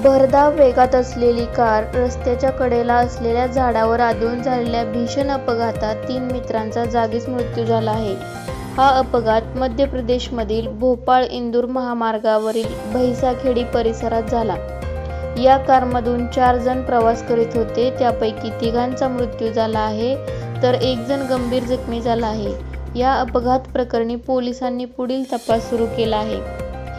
भरधाव वेगात असलेली कार रस्त्याच्या कडेला असलेल्या झाडावर आदळून झालेल्या भीषण अपघातात 3 मित्रांचा जागीच मृत्यू झाला आहे. हा अपघात मध्य प्रदेशमधील भोपाळ-इंदूर महामार्गावरील भैसाखेडी परिसरात झाला. या कारमधून 4 जण प्रवास करीत होते. त्यापैकी 3घांचा मृत्यू झाला आहे तर 1 जण गंभीर जखमी झाला आहे. या अपघात प्रकरणी पोलिसांनी पुढील तपास सुरू केला आहे.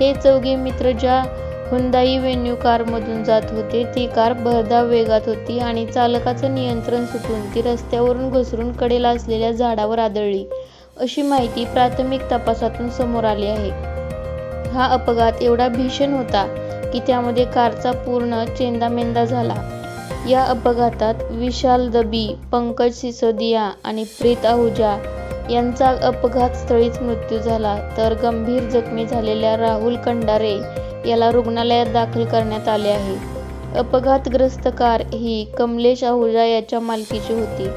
हे 4घे मित्र ज्या हुंदाई वेन्यू कारमधून जात होते ती कार भरधाव वेगात होती आणि चालकाचं नियंत्रण सुटून ती रस्त्यावरून घसरून कडेला असलेल्या झाडावर आदळली, अशी माहिती प्राथमिक तपासातून समोर आली आहे. हा अपघात एवढा भीषण होता की त्यामध्ये कारचा पूर्ण चेंदामेंदा झाला. या अपघातात विशाल दबी, पंकज सिसोदिया आणि प्रीत आहुजा यांचा अपघात स्थळीच मृत्यू झाला तर गंभीर जखमी झालेल्या राहुल कंडारे याला रुग्णालयात दाखल करण्यात आले आहे. अपघातग्रस्त कार ही कमलेश आहुजा याच्या मालकीची होती.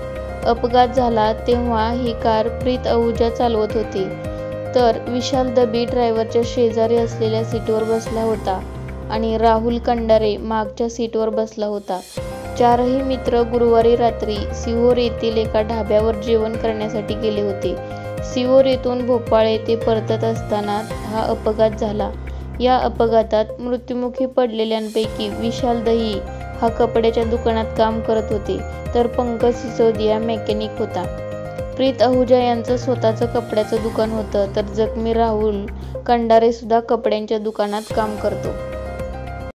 अपघात झाला तेव्हा ही कार प्रीत आहुजा चालवत होती तर विशाल दबी ड्रायव्हरच्या शेजारी असलेल्या सीटवर बसला होता आणि राहुल कंडारे मागच्या सीटवर बसला होता. 4ही मित्र गुरुवारी रात्री सिहोर येथील एका ढाब्यावर जेवण करण्यासाठी गेले होते. सिहोर येथून भोपाळ येथे परतत असताना हा अपघात झाला. या अपघातात मृत्युमुखी पडलेल्यांपैकी विशाल दही हा कपड्याच्या दुकानात काम करत होते तर पंकज सिसोदिया मेकॅनिक होता. प्रीत आहुजा यांचं स्वतःचं कपड्याचं दुकान होतं तर जखमी राहुल कंडारे सुद्धा कपड्यांच्या दुकानात काम करतो.